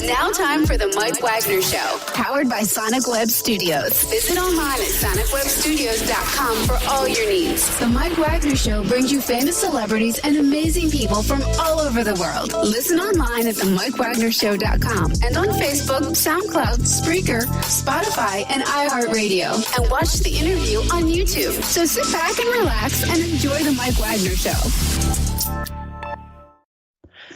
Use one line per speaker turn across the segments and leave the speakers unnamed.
It's now time for the Mike Wagner Show, powered by Sonic Web Studios. Visit online at sonicwebstudios.com for all your needs. The Mike Wagner Show brings you famous celebrities and amazing people from all over the world. Listen online at themikewagnershow.com and on Facebook, SoundCloud, Spreaker, Spotify, and iHeartRadio. And watch the interview on YouTube. So sit back and relax and enjoy the Mike Wagner Show.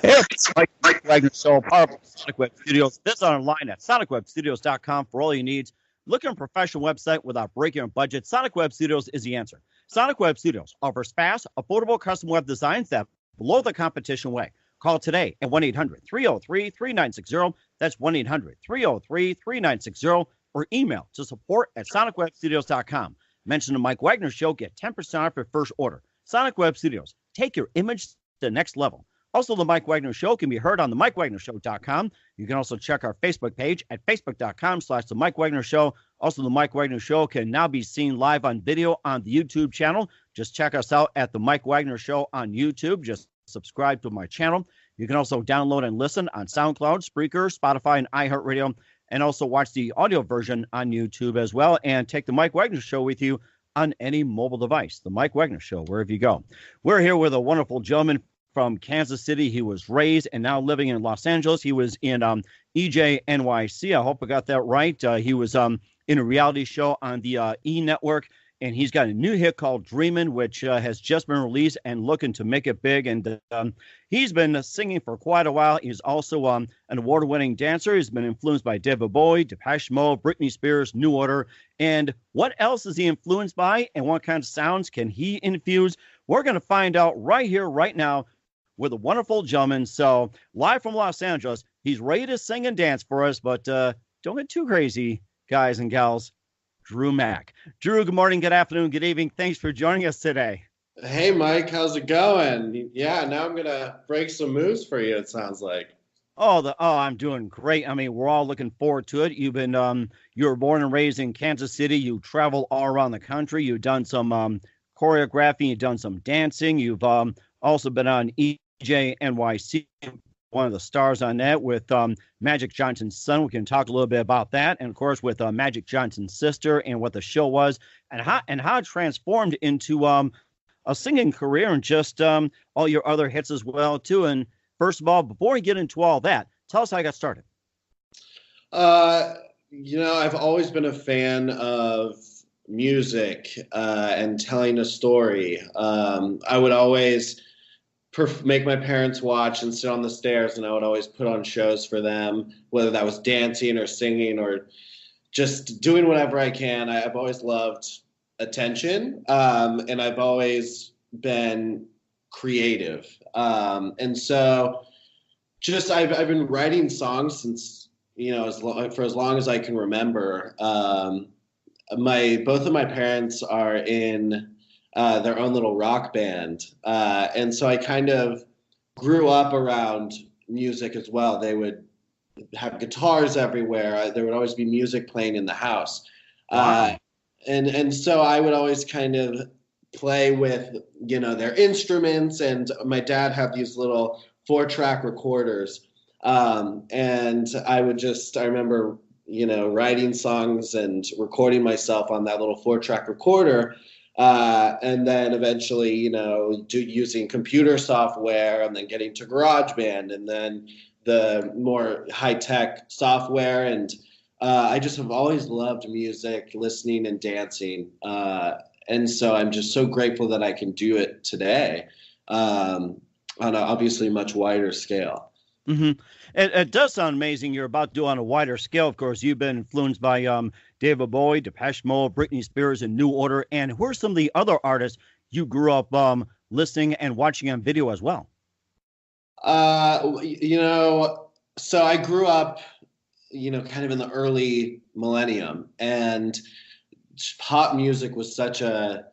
Hey, it's Mike Wagner Show, powerful Sonic Web Studios. Visit online at sonicwebstudios.com for all your needs. Looking at a professional website without breaking your budget, Sonic Web Studios is the answer. Sonic Web Studios offers fast, affordable custom web designs that blow the competition away. Call today at 1-800-303-3960. That's 1-800-303-3960. Or email to support@sonicwebstudios.com. Mention the Mike Wagner Show. Get 10% off your first order. Sonic Web Studios. Take your image to the next level. Also, the Mike Wagner Show can be heard on the MikeWagnerShow.com. You can also check our Facebook page at Facebook.com/The Mike Wagner Show. Also, the Mike Wagner Show can now be seen live on video on the YouTube channel. Just check us out at the Mike Wagner Show on YouTube. Just subscribe to my channel. You can also download and listen on SoundCloud, Spreaker, Spotify, and iHeartRadio, and also watch the audio version on YouTube as well. And take the Mike Wagner Show with you on any mobile device. The Mike Wagner Show, wherever you go. We're here with a wonderful gentleman from Kansas City. He was raised and now living in Los Angeles. He was in EJNYC. I hope I got that right. He was in a reality show on the E! Network, and he's got a new hit called Dreamin, which has just been released and looking to make it big. And he's been singing for quite a while. He's also an award-winning dancer. He's been influenced by David Bowie, Depeche Mode, Britney Spears, New Order. And what else is he influenced by, and what kind of sounds can he infuse? We're going to find out right here, right now, with a wonderful gentleman. So live from Los Angeles, he's ready to sing and dance for us, but don't get too crazy, guys and gals. Drew Mack. Drew, good morning, good afternoon, good evening. Thanks for joining us today.
Hey, Mike, how's it going? Yeah, now I'm going to break some moves for you, it sounds like.
I'm doing great. I mean, we're all looking forward to it. You've been, you were born and raised in Kansas City. You travel all around the country. You've done some choreographing. You've done some dancing. You've also been on EJNYC, one of the stars on that with Magic Johnson's son. We can talk a little bit about that, and of course with Magic Johnson's sister and what the show was, and how it transformed into a singing career, and just all your other hits as well too. And first of all, before we get into all that, tell us how you got started.
I've always been a fan of music and telling a story. I would always make my parents watch and sit on the stairs, and I would always put on shows for them, whether that was dancing or singing or just doing whatever I can. I've always loved attention, and I've always been creative. And so just I've been writing songs since, for as long as I can remember. Both of my parents are in their own little rock band. And so I kind of grew up around music as well. They would have guitars everywhere. There would always be music playing in the house. Wow. And so I would always kind of play with, their instruments. And my dad had these little 4-track recorders. And I remember, writing songs and recording myself on that little 4-track recorder. And then eventually, using computer software, and then getting to GarageBand, and then the more high-tech software. And I just have always loved music, listening and dancing. And so I'm just so grateful that I can do it today on an obviously much wider scale.
Mm-hmm. It does sound amazing. You're about to do on a wider scale. Of course, you've been influenced by David Bowie, Depeche Mode, Britney Spears, and New Order. And who are some of the other artists you grew up listening and watching on video as well?
So I grew up, kind of in the early millennium, and pop music was such a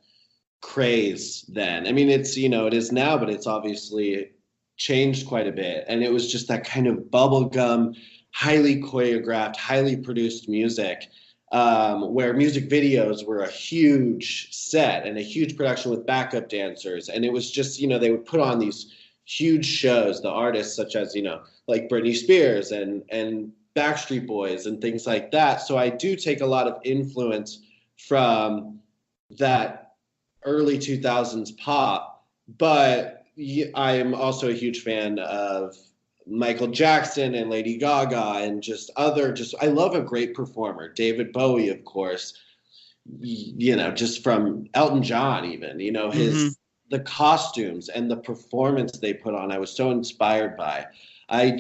craze then. I mean, it's, it is now, but it's obviously changed quite a bit. And it was just that kind of bubblegum, highly choreographed, highly produced music, where music videos were a huge set and a huge production with backup dancers. And it was just, they would put on these huge shows, the artists such as, like Britney Spears and Backstreet Boys and things like that. So I do take a lot of influence from that early 2000s pop, but I am also a huge fan of Michael Jackson and Lady Gaga and I love a great performer. David Bowie, of course, just from Elton John, even, the costumes and the performance they put on, I was so inspired by. I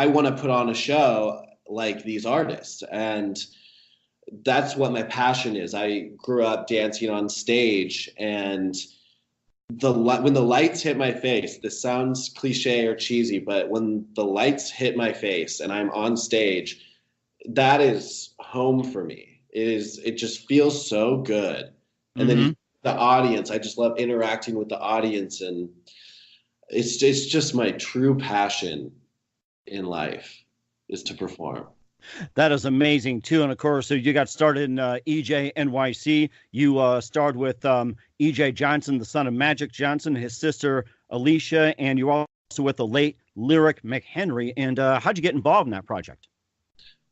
want to put on a show like these artists, and that's what my passion is. I grew up dancing on stage, and when the lights hit my face, this sounds cliche or cheesy, but when the lights hit my face and I'm on stage, that is home for me. It just feels so good. And then the audience, I just love interacting with the audience, and it's just my true passion in life is to perform.
That is amazing too. And of course, so you got started in EJNYC. You starred with E.J. Johnson, the son of Magic Johnson, his sister Alicia, and you're also with the late Lyric McHenry. And how'd you get involved in that project?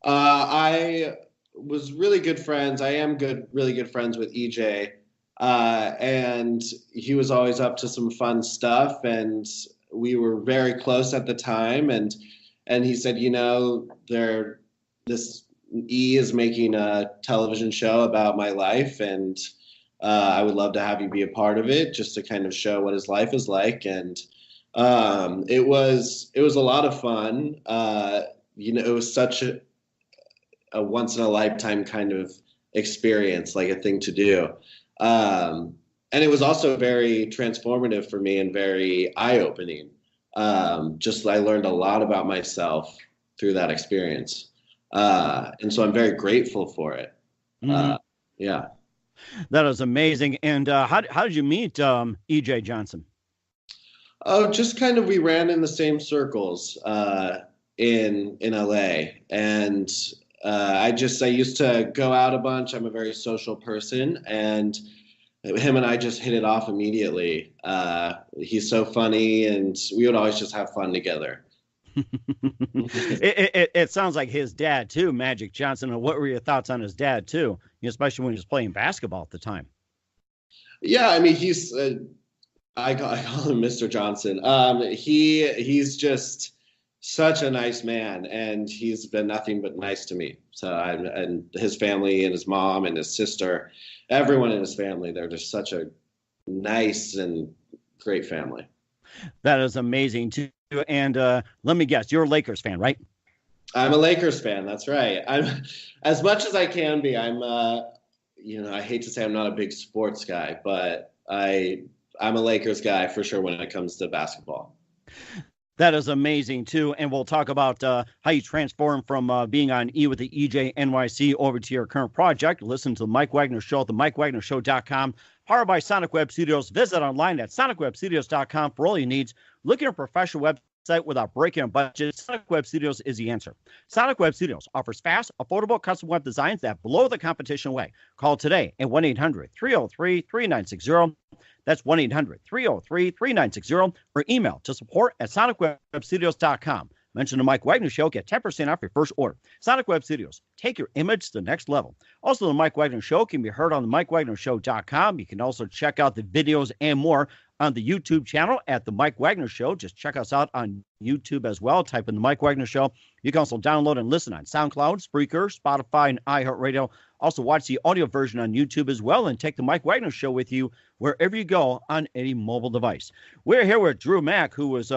I was really good friends. I am really good friends with EJ. And he was always up to some fun stuff, and we were very close at the time. And he said, this E is making a television show about my life, and I would love to have you be a part of it, just to kind of show what his life is like. And it was a lot of fun. It was such a once in a lifetime kind of experience, like a thing to do. And it was also very transformative for me and very eye-opening. I learned a lot about myself through that experience. And so I'm very grateful for it. Yeah.
That is amazing. And how did you meet E.J. Johnson?
Oh, just kind of, we ran in the same circles in LA. And I used to go out a bunch. I'm a very social person, and him and I just hit it off immediately. He's so funny, and we would always just have fun together.
It sounds like his dad too, Magic Johnson. And what were your thoughts on his dad too, especially when he was playing basketball at the time?
Yeah, I mean, he's I call him Mr. Johnson. He's just such a nice man, and he's been nothing but nice to me. So and his family and his mom and his sister, everyone in his family, they're just such a nice and great family.
That is amazing too. And let me guess, you're a Lakers fan, right?
I'm a Lakers fan. That's right. I'm, as much as I can be. I'm, I hate to say I'm not a big sports guy, but I'm a Lakers guy for sure when it comes to basketball.
That is amazing too. And we'll talk about how you transform from being on E with the EJNYC over to your current project. Listen to the Mike Wagner Show at the MikeWagnerShow.com. Powered by Sonic Web Studios. Visit online at SonicWebStudios.com for all your needs. Looking at a professional website without breaking a budget, Sonic Web Studios is the answer. Sonic Web Studios offers fast, affordable custom web designs that blow the competition away. Call today at 1-800-303-3960. That's 1-800-303-3960. Or email to support@SonicWebStudios.com. Mention the Mike Wagner Show. Get 10% off your first order. Sonic Web Studios. Take your image to the next level. Also, the Mike Wagner Show can be heard on the MikeWagnerShow.com. You can also check out the videos and more on the YouTube channel at the Mike Wagner Show. Just check us out on YouTube as well. Type in the Mike Wagner Show. You can also download and listen on SoundCloud, Spreaker, Spotify, and iHeartRadio. Also, watch the audio version on YouTube as well, and take the Mike Wagner Show with you wherever you go on any mobile device. We're here with Drew Mack, who was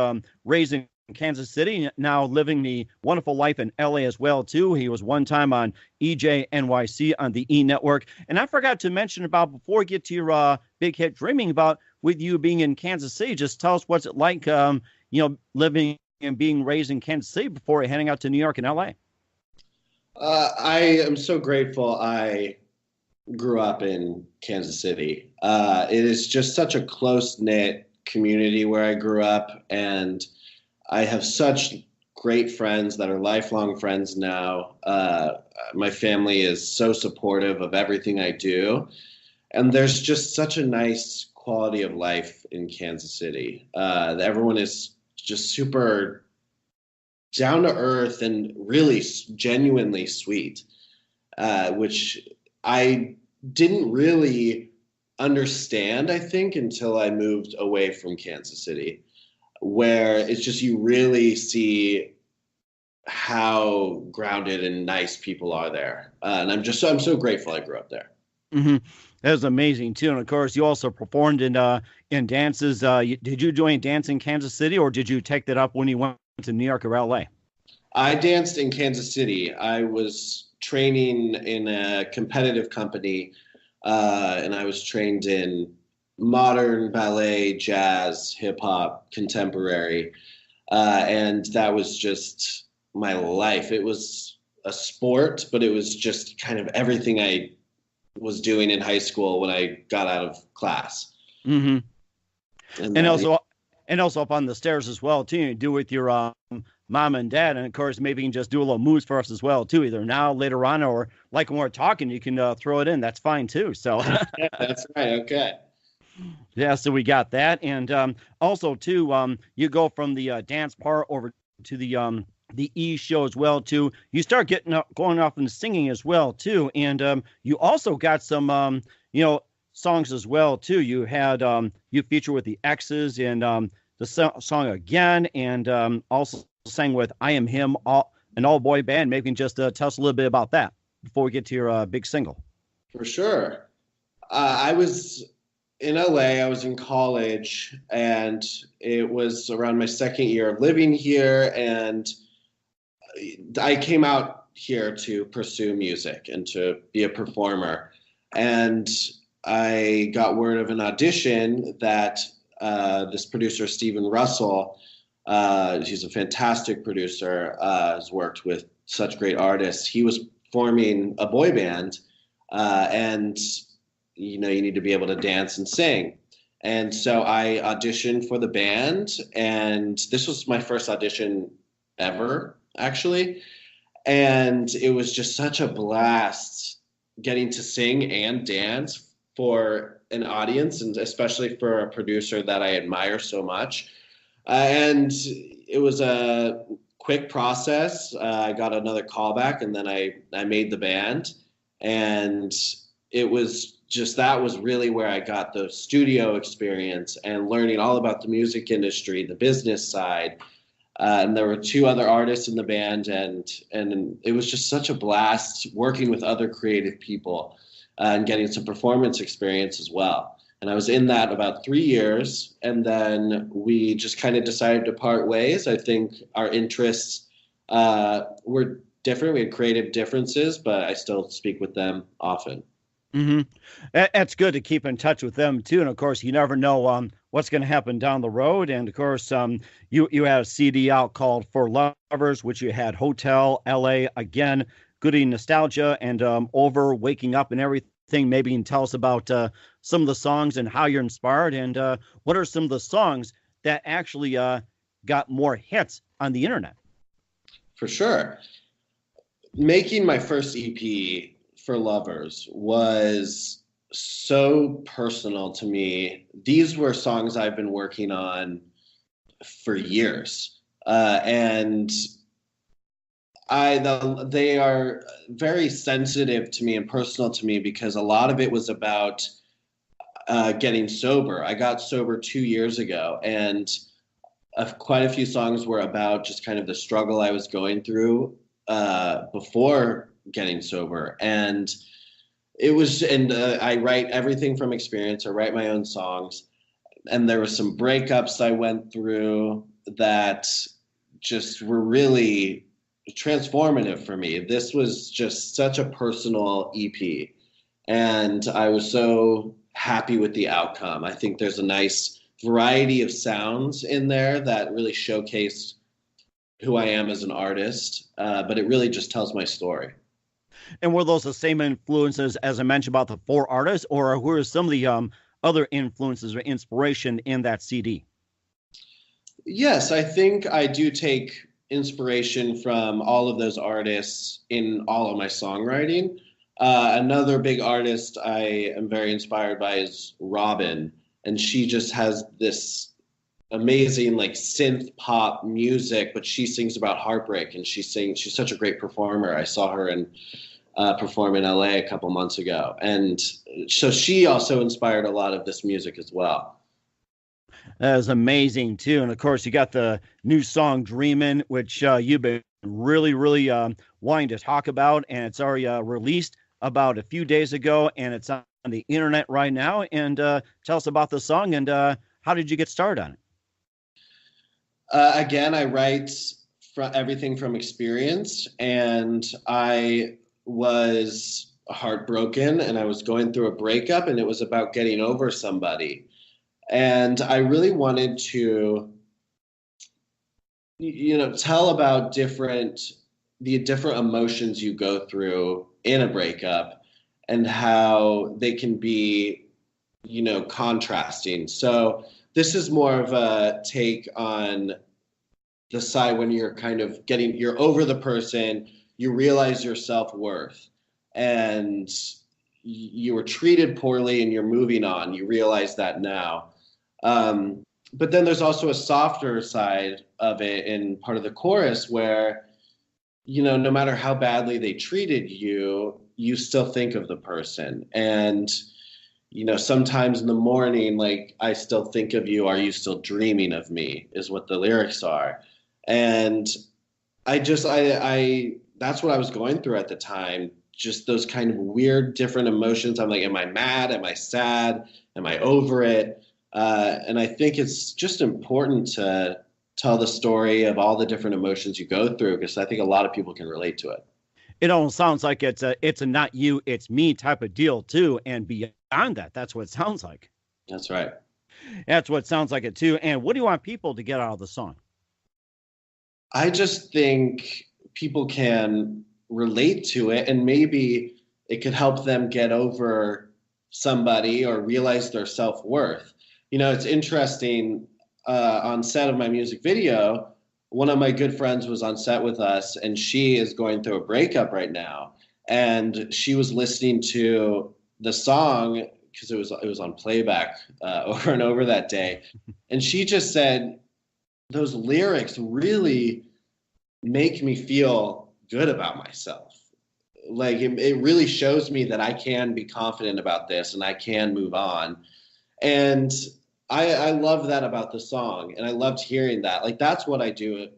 raised in Kansas City, now living the wonderful life in LA as well too. He was one time on EJNYC on the E Network. And I forgot to mention about, before we get to your big hit Dreamin', about with you being in Kansas City, just tell us what's it like, living and being raised in Kansas City before heading out to New York and LA.
I am so grateful I grew up in Kansas City. It is just such a close-knit community where I grew up, and I have such great friends that are lifelong friends now. My family is so supportive of everything I do. And there's just such a nice, quality of life in Kansas City. Everyone is just super down to earth and really genuinely sweet, which I didn't really understand, I think, until I moved away from Kansas City, where it's just you really see how grounded and nice people are there. And I'm so grateful I grew up there.
Mm-hmm. That was amazing too. And of course, you also performed in dances. Did you join dance in Kansas City, or did you take that up when you went to New York or LA?
I danced in Kansas City. I was training in a competitive company, and I was trained in modern ballet, jazz, hip hop, contemporary, and that was just my life. It was a sport, but it was just kind of everything I was doing in high school when I got out of class.
Mm-hmm. And also up on the stairs as well too. You do with your mom and dad, and of course maybe you can just do a little moves for us as well too, either now, later on, or like when we're talking, you can throw it in. That's fine too. So
yeah, that's right. Okay.
Yeah, so we got that, and also too, you go from the dance part over to the E show as well too. You start going off and singing as well too, and you also got some songs as well too. You had you feature with the X's and the song Again, and also sang with I Am Him, an all boy band. Maybe you can just tell us a little bit about that before we get to your big single.
For sure. I was in LA. I was in college, and it was around my second year of living here, and I came out here to pursue music and to be a performer. And I got word of an audition that this producer, Stephen Russell, he's a fantastic producer, has worked with such great artists. He was forming a boy band, and you need to be able to dance and sing. And so I auditioned for the band, and this was my first audition ever, actually. And it was just such a blast getting to sing and dance for an audience, and especially for a producer that I admire so much. And it was a quick process. I got another callback, and then I made the band. And it was just, that was really where I got the studio experience and learning all about the music industry, the business side. And there were two other artists in the band, and it was just such a blast working with other creative people and getting some performance experience as well. And I was in that about 3 years, and then we just kind of decided to part ways. I think our interests were different. We had creative differences, but I still speak with them often.
Mm-hmm. That's good to keep in touch with them too. And of course, you never know what's going to happen down the road. And of course, you had a CD out called For Lovers, which you had Hotel, LA, Again, Goody Nostalgia, and Over, Waking Up, and everything. Maybe you can tell us about some of the songs and how you're inspired, and what are some of the songs that actually got more hits on the internet?
For sure. Making my first EP, For Lovers, was so personal to me. These were songs I've been working on for years, and they are very sensitive to me and personal to me because a lot of it was about getting sober. I got sober 2 years ago, and quite a few songs were about just kind of the struggle I was going through before getting sober. And it was, I write everything from experience. I write my own songs, and there were some breakups I went through that just were really transformative for me. This was just such a personal EP, and I was so happy with the outcome. I think there's a nice variety of sounds in there that really showcase who I am as an artist, but it really just tells my story.
And were those the same influences as I mentioned about the four artists, or who are some of the other influences or inspiration in that CD?
Yes, I think I do take inspiration from all of those artists in all of my songwriting. Another big artist I am very inspired by is Robin. and she just has this amazing like synth pop music, but she sings about heartbreak, and she's such a great performer. I saw her perform in LA a couple months ago, and so she also inspired a lot of this music as well.
That is amazing too. And of course, you got the new song Dreamin, which you've been really wanting to talk about, and it's already released about a few days ago, and it's on the internet right now. And tell us about the song, and how did you get started on it?
Again, I write everything from experience, and I was heartbroken, and I was going through a breakup, and it was about getting over somebody. And I really wanted to, tell about the different emotions you go through in a breakup and how they can be, contrasting. So this is more of a take on the side when you're you're over the person, you realize your self-worth, and you were treated poorly and you're moving on. You realize that now. But then there's also a softer side of it in part of the chorus where, no matter how badly they treated you, you still think of the person. And, sometimes in the morning, like, I still think of you. Are you still dreaming of me is what the lyrics are. And that's what I was going through at the time. Just those kind of weird, different emotions. I'm like, am I mad? Am I sad? Am I over it? And I think it's just important to tell the story of all the different emotions you go through, because I think a lot of people can relate to it.
It almost sounds like it's a not you, it's me type of deal too. And beyond that, that's what it sounds like.
That's right.
That's what it sounds like it too. And what do you want people to get out of the song?
I just think people can relate to it, and maybe it could help them get over somebody or realize their self-worth. It's interesting, on set of my music video, one of my good friends was on set with us, and she is going through a breakup right now. And she was listening to the song because it was on playback over and over that day. And she just said, those lyrics really make me feel good about myself. Like it really shows me that I can be confident about this and I can move on. And I love that about the song, and I loved hearing that. Like, that's what I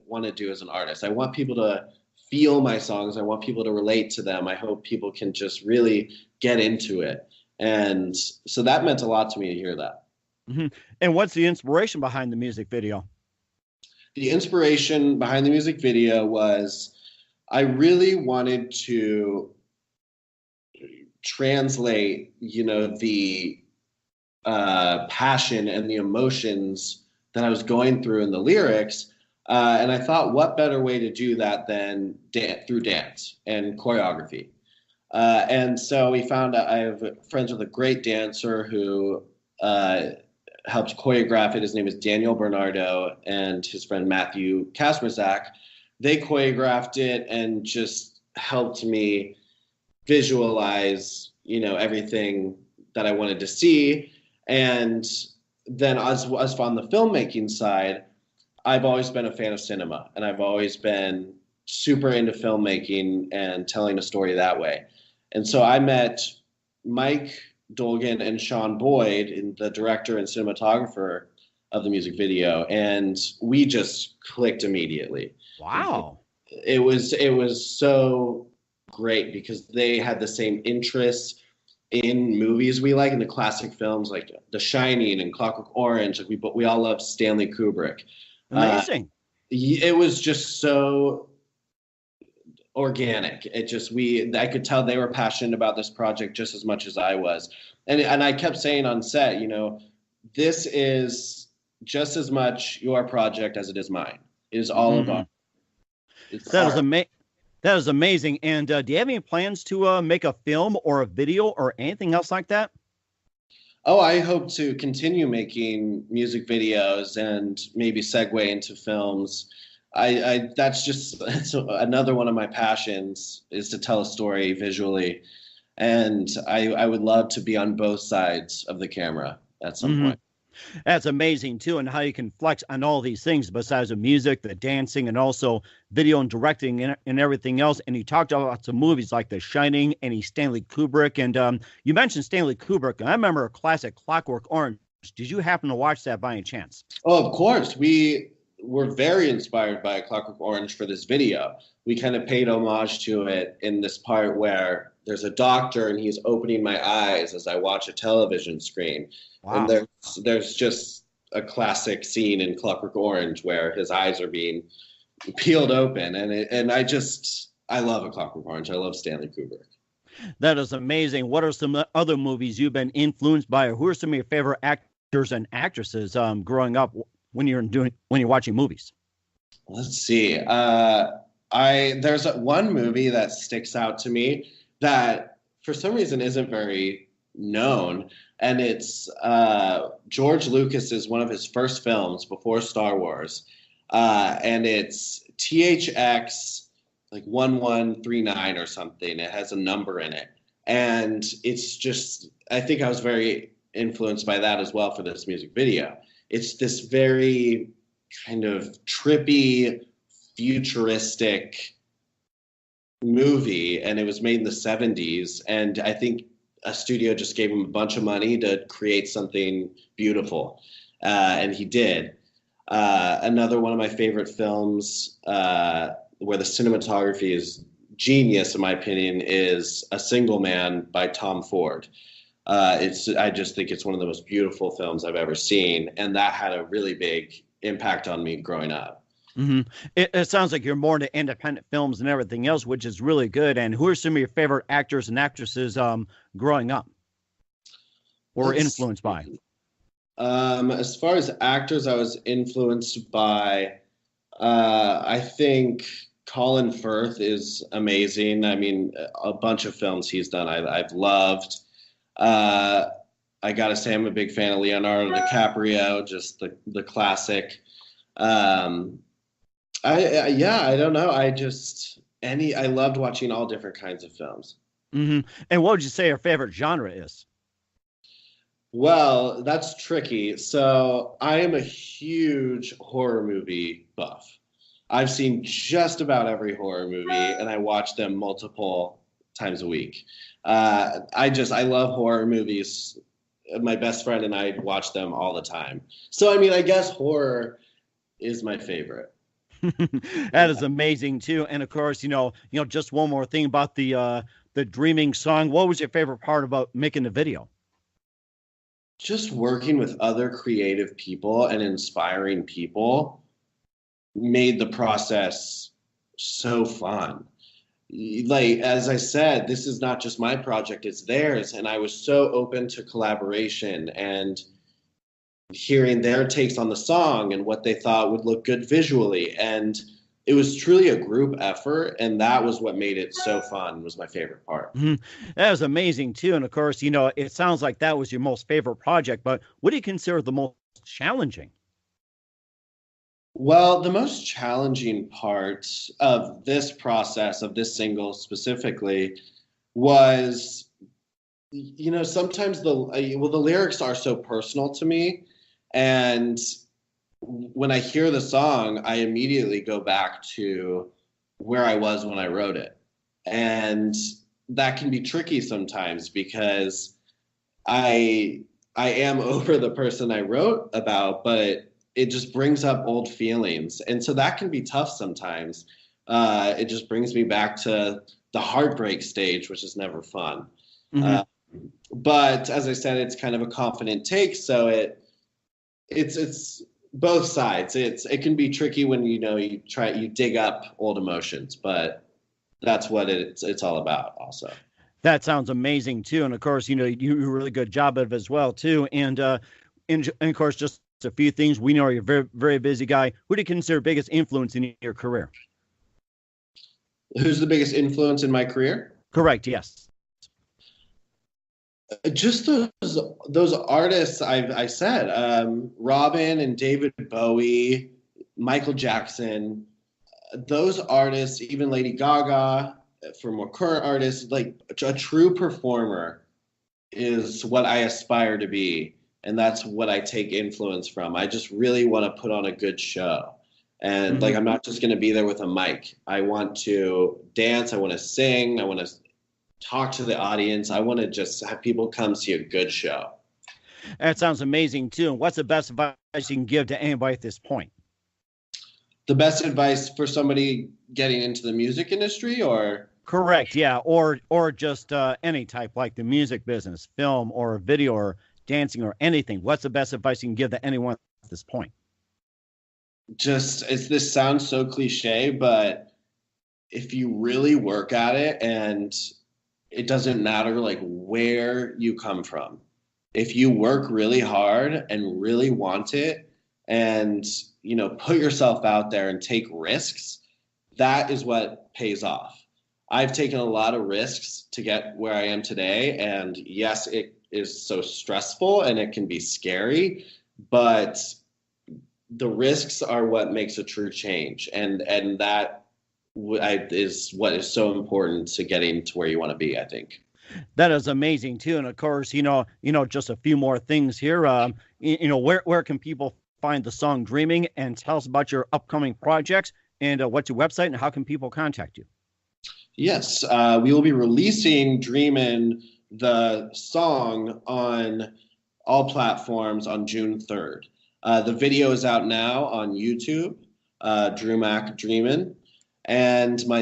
want to do as an artist. I want people to feel my songs. I want people to relate to them. I hope people can just really get into it. And so that meant a lot to me to hear that.
Mm-hmm. And what's the inspiration behind the music video?
The inspiration behind the music video was I really wanted to translate, the passion and the emotions that I was going through in the lyrics. And I thought, what better way to do that than through dance and choreography? And so I have friends with a great dancer who helped choreograph it. His name is Daniel Bernardo, and his friend Matthew Kasmerzak. They choreographed it and just helped me visualize, everything that I wanted to see. And then as on the filmmaking side, I've always been a fan of cinema, and I've always been super into filmmaking and telling a story that way. And so I met Mike Dolgan and Sean Boyd, the director and cinematographer of the music video, and we just clicked immediately.
Wow.
It was so great because they had the same interests in movies we like, in the classic films like The Shining and Clockwork Orange. Like we all love Stanley Kubrick.
Amazing.
It was just so organic. I could tell they were passionate about this project just as much as I was. And I kept saying on set, this is just as much your project as it is mine. It is all about.
That is amazing. And do you have any plans to make a film or a video or anything else like that?
Oh, I hope to continue making music videos and maybe segue into films. That's another one of my passions, is to tell a story visually. And I would love to be on both sides of the camera at some point.
That's amazing too, and how you can flex on all these things besides the music, the dancing, and also video and directing and everything else. And you talked about some movies like The Shining and Stanley Kubrick, and you mentioned Stanley Kubrick. And I remember a classic, Clockwork Orange. Did you happen to watch that by any chance?
Oh, of course. We were very inspired by Clockwork Orange for this video. We kind of paid homage to it in this part where there's a doctor and he's opening my eyes as I watch a television screen.
Wow.
And there's just a classic scene in Clockwork Orange where his eyes are being peeled open. And I love A Clockwork Orange. I love Stanley Kubrick.
That is amazing. What are some other movies you've been influenced by, or who are some of your favorite actors and actresses growing up when you're watching movies?
Let's see. There's one movie that sticks out to me that for some reason isn't very known, and it's George Lucas's one of his first films before Star Wars, and it's THX like 1139 or something. It has a number in it, and it's just, I think I was very influenced by that as well for this music video. It's this very kind of trippy, futuristic movie, and it was made in the 70s, and I think a studio just gave him a bunch of money to create something beautiful, and he did. Another one of my favorite films where the cinematography is genius, in my opinion, is A Single Man by Tom Ford. I just think it's one of the most beautiful films I've ever seen, and that had a really big impact on me growing up.
Mm-hmm. It sounds like you're more into independent films and everything else, which is really good. And who are some of your favorite actors and actresses growing up or influenced by?
As far as actors, I was influenced by, I think Colin Firth is amazing. I mean, a bunch of films he's done I've loved. I got to say I'm a big fan of Leonardo DiCaprio, just the classic. I don't know. I loved watching all different kinds of films.
Mm-hmm. And what would you say your favorite genre is?
Well, that's tricky. So I am a huge horror movie buff. I've seen just about every horror movie, and I watch them multiple times a week. I love horror movies. My best friend and I watch them all the time. So, I mean, I guess horror is my favorite.
That is amazing too. And of course, just one more thing about the Dreaming song. What was your favorite part about making the video?
Just working with other creative people and inspiring people made the process so fun. Like, as I said, this is not just my project, it's theirs. And I was so open to collaboration and hearing their takes on the song and what they thought would look good visually. And it was truly a group effort, and that was what made it so fun, was my favorite part.
Mm-hmm. That was amazing too. And of course, it sounds like that was your most favorite project, but what do you consider the most challenging?
Well, the most challenging part of this process, of this single specifically, was, sometimes the lyrics are so personal to me. And when I hear the song, I immediately go back to where I was when I wrote it. And that can be tricky sometimes because I am over the person I wrote about, but it just brings up old feelings. And so that can be tough sometimes. It just brings me back to the heartbreak stage, which is never fun. Mm-hmm. But as I said, it's kind of a confident take. So it's both sides. It can be tricky when, you dig up old emotions, but that's what it's all about also.
That sounds amazing too. And of course, you do a really good job of it as well too. And of course, just a few things. We know you're a very, very busy guy. Who do you consider biggest influence in your career?
Who's the biggest influence in my career?
Correct. Yes.
Just those artists I said, Robin and David Bowie, Michael Jackson, those artists, even Lady Gaga, for more current artists, like a true performer is what I aspire to be. And that's what I take influence from. I just really want to put on a good show. And like, I'm not just going to be there with a mic. I want to dance. I want to sing. I want to talk to the audience. I want to just have people come see a good show.
That sounds amazing too. And what's the best advice you can give to anybody at this point?
The best advice for somebody getting into the music industry, or?
Correct. Yeah. Or just any type, like the music business, film or video or dancing or anything. What's the best advice you can give to anyone at this point?
This sounds so cliche, but if you really work at it, and it doesn't matter like where you come from, if you work really hard and really want it and, you know, put yourself out there and take risks, that is what pays off. I've taken a lot of risks to get where I am today. And yes, it is so stressful and it can be scary, but the risks are what makes a true change. And that is what is so important to getting to where you want to be, I think.
That is amazing too. And of course, you know, just a few more things here. Where can people find the song Dreamin', and tell us about your upcoming projects, and what's your website, and how can people contact you?
Yes, we will be releasing Dreamin', the song, on all platforms on June 3rd. The video is out now on YouTube, Dreamin'. And my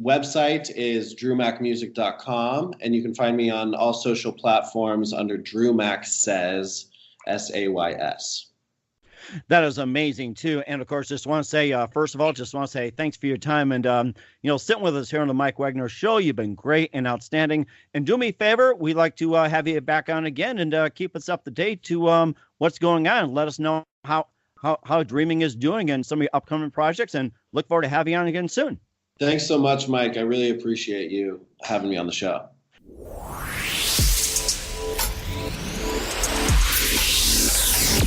website is drewmacmusic.com, and you can find me on all social platforms under Drew Mac Says, SAYS.
That is amazing too. And of course, just want to say, first of all, thanks for your time and, sitting with us here on the Mike Wagner Show. You've been great and outstanding. And do me a favor, we'd like to have you back on again and keep us up to date to what's going on. Let us know how Dreamin' is doing and some of your upcoming projects, and look forward to having you on again soon.
Thanks so much, Mike. I really appreciate you having me on the show.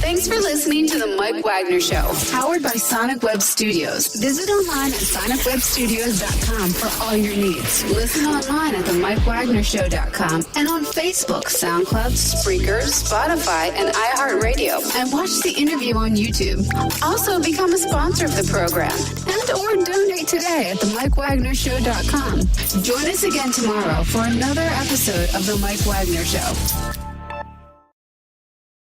Thanks for listening to the Mike Wagner Show, powered by Sonic Web Studios. Visit online at sonicwebstudios.com for all your needs. Listen online at themikewagnershow.com and on Facebook, SoundCloud, Spreaker, Spotify, and iHeartRadio. And watch the interview on YouTube. Also, become a sponsor of the program or donate today at themikewagnershow.com. Join us again tomorrow for another episode of The Mike Wagner Show.